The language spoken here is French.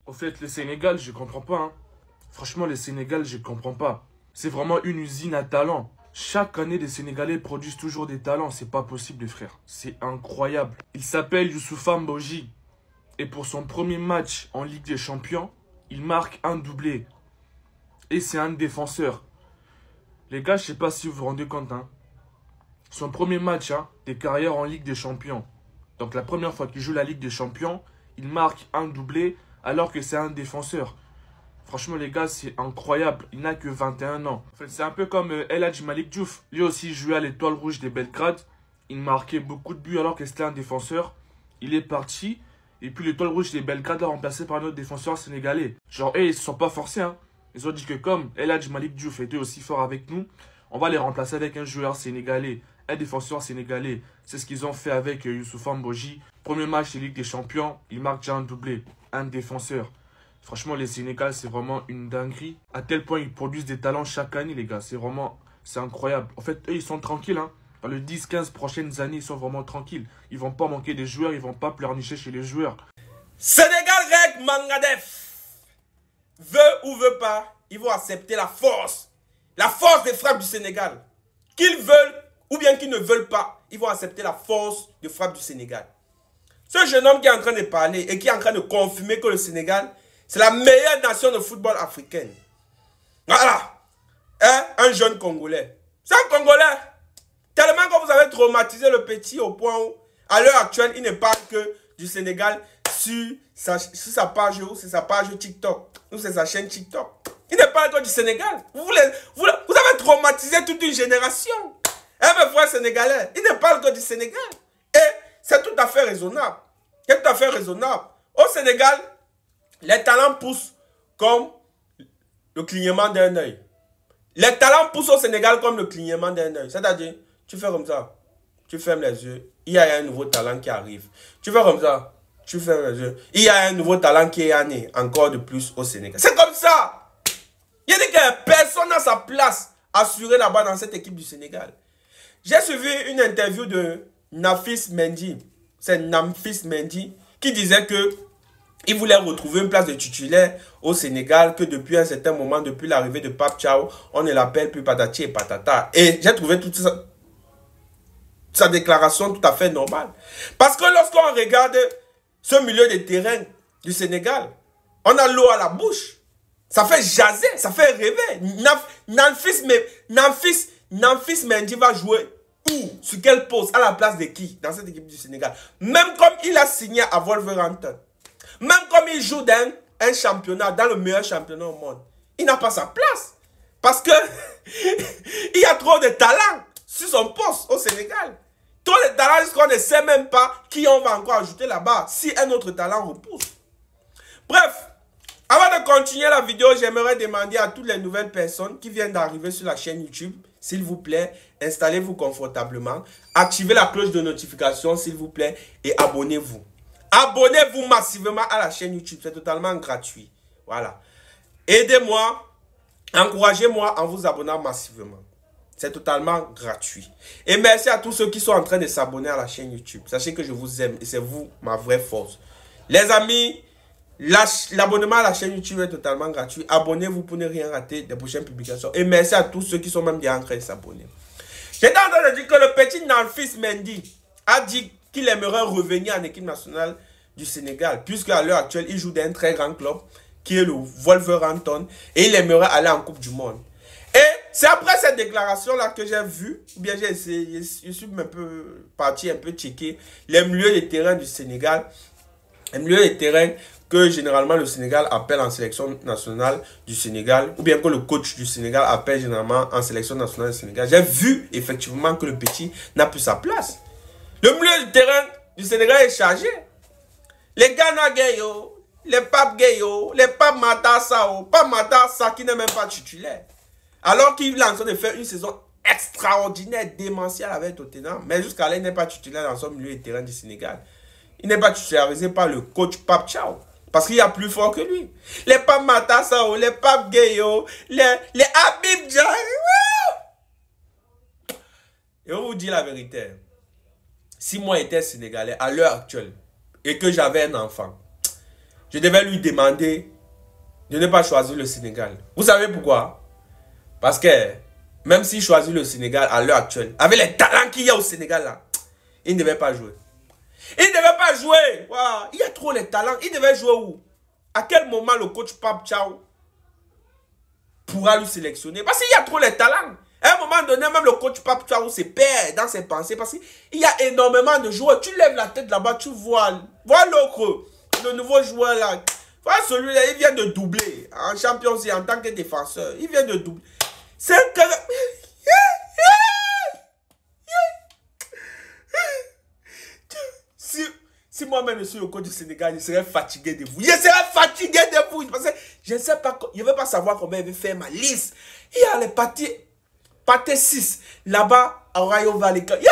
Au fait, le Sénégal, je comprends pas. Hein. Franchement, le Sénégal, je comprends pas. C'est vraiment une usine à talents. Chaque année, les Sénégalais produisent toujours des talents. C'est pas possible, frère. C'est incroyable. Il s'appelle Youssoupha Mboji. Et pour son premier match en Ligue des Champions, il marque un doublé. Et c'est un défenseur. Les gars, je sais pas si vous vous rendez compte. Hein. Son premier match de carrière en Ligue des Champions. Donc la première fois qu'il joue la Ligue des Champions, il marque un doublé alors que c'est un défenseur. Franchement, les gars, c'est incroyable. Il n'a que 21 ans. En fait, c'est un peu comme El Hadji Malick Diouf. Lui aussi jouait à l'Étoile Rouge des Belgrade. Il marquait beaucoup de buts alors que c'était un défenseur. Il est parti. Et puis l'Étoile Rouge des Belgrade l'a remplacé par un autre défenseur sénégalais. Genre, ils ne se sont pas forcés. Hein. Ils ont dit que comme El Hadji Malick Diouf était aussi fort avec nous, on va les remplacer avec un joueur sénégalais, un défenseur sénégalais. C'est ce qu'ils ont fait avec Youssoupha Mboji. Premier match de Ligue des Champions, il marque déjà un doublé. Un défenseur. Franchement, les Sénégal, c'est vraiment une dinguerie. À tel point, ils produisent des talents chaque année, les gars. C'est incroyable. En fait, eux, ils sont tranquilles. Hein. Dans les 10-15 prochaines années, ils sont vraiment tranquilles. Ils vont pas manquer des joueurs. Ils vont pas pleurnicher chez les joueurs. Sénégal Reg Mangadef. Veut ou veut pas, ils vont accepter la force. La force des frappes du Sénégal. Qu'ils veulent ou bien qu'ils ne veulent pas, ils vont accepter la force de frappe du Sénégal. Ce jeune homme qui est en train de parler et qui est en train de confirmer que le Sénégal, c'est la meilleure nation de football africaine. Voilà. Hein? Un jeune Congolais. C'est un Congolais. Tellement que vous avez traumatisé le petit au point où, à l'heure actuelle, il ne parle que du Sénégal sur sa page ou sur sa page TikTok. Ou c'est sa chaîne TikTok. Il ne parle que du Sénégal. Vous avez traumatisé toute une génération. Hein, mes frères sénégalais, il ne parle que du Sénégal. Et c'est tout à fait raisonnable. C'est tout à fait raisonnable. Au Sénégal, les talents poussent comme le clignement d'un œil. Les talents poussent au Sénégal comme le clignement d'un œil. C'est-à-dire, tu fais comme ça, tu fermes les yeux, il y a un nouveau talent qui arrive. Tu fais comme ça, tu fermes les yeux, il y a un nouveau talent qui est né encore de plus au Sénégal. C'est comme ça. Il y a dit que personne n'a sa place assurée là-bas dans cette équipe du Sénégal. J'ai suivi une interview de Namphy Mendy. C'est Namphy Mendy qui disait que il voulait retrouver une place de titulaire au Sénégal, que depuis un certain moment, depuis l'arrivée de Pape Thiaw, on ne l'appelle plus Patati et Patata. Et j'ai trouvé toute sa déclaration tout à fait normale. Parce que lorsqu'on regarde ce milieu de terrain du Sénégal, on a l'eau à la bouche. Ça fait jaser, ça fait rêver. Namphy Mendy va jouer où? Sur quel poste? À la place de qui? Dans cette équipe du Sénégal. Même comme il a signé à Wolverhampton. Même comme il joue dans un championnat, dans le meilleur championnat au monde, il n'a pas sa place. Parce que il y a trop de talent sur son poste au Sénégal. Trop de talent jusqu'on ne sait même pas qui on va encore ajouter là-bas si un autre talent repousse. Bref, avant de continuer la vidéo, j'aimerais demander à toutes les nouvelles personnes qui viennent d'arriver sur la chaîne YouTube, s'il vous plaît, installez-vous confortablement, activez la cloche de notification, s'il vous plaît, et abonnez-vous. Abonnez-vous massivement à la chaîne YouTube. C'est totalement gratuit. Voilà. Aidez-moi. Encouragez-moi en vous abonnant massivement. C'est totalement gratuit. Et merci à tous ceux qui sont en train de s'abonner à la chaîne YouTube. Sachez que je vous aime et c'est vous ma vraie force. Les amis, l'abonnement à la chaîne YouTube est totalement gratuit. Abonnez-vous pour ne rien rater des prochaines publications. Et merci à tous ceux qui sont même déjà en train de s'abonner. J'étais en train de dire que le petit Namphy Mendy a dit qu'il aimerait revenir en équipe nationale du Sénégal, puisque à l'heure actuelle, il joue dans un très grand club, qui est le Wolverhampton, et il aimerait aller en Coupe du Monde. Et c'est après cette déclaration-là que j'ai vu, ou bien j'ai essayé, je suis un peu parti, un peu checker les milieux de terrain du Sénégal, les milieux de terrain que généralement le Sénégal appelle en sélection nationale du Sénégal, ou bien que le coach du Sénégal appelle généralement en sélection nationale du Sénégal. J'ai vu effectivement que le petit n'a plus sa place. Le milieu du terrain du Sénégal est chargé. Les Ghana Gayo, les Pape Gayo, les Pape Matassa, Pape Matassa qui n'est même pas titulaire. Alors qu'il est en train de faire une saison extraordinaire, démentielle avec Tottenham. Mais jusqu'à là, il n'est pas titulaire dans son milieu de terrain du Sénégal. Il n'est pas titularisé par le coach Pape Thiaw. Parce qu'il y a plus fort que lui. Les Pape Matassa, les Pape Gayo, les Habib Diarra. Et on vous dit la vérité. Si moi j'étais sénégalais à l'heure actuelle et que j'avais un enfant, je devais lui demander de ne pas choisir le Sénégal. Vous savez pourquoi? Parce que même s'il choisit le Sénégal à l'heure actuelle, avec les talents qu'il y a au Sénégal là, il ne devait pas jouer. Il ne devait pas jouer. Wow. Il y a trop les talents. Il devait jouer où? À quel moment le coach Pape Thiaw pourra lui sélectionner? Parce qu'il y a trop les talents. À un moment donné, même le coach Pape Thiaw se perd dans ses pensées. Parce qu'il y a énormément de joueurs. Tu lèves la tête là-bas, tu vois l'autre, le nouveau joueur là. Voilà celui-là, il vient de doubler en Champions League en tant que défenseur. Il vient de doubler. C'est un cas. Si moi-même je suis au coach du Sénégal, je serais fatigué de vous. Je serais fatigué de vous. Parce que je ne sais pas, je ne veux pas savoir combien il veut faire ma liste. Il y a les parties 6. Là-bas, à Rayo Vallecano.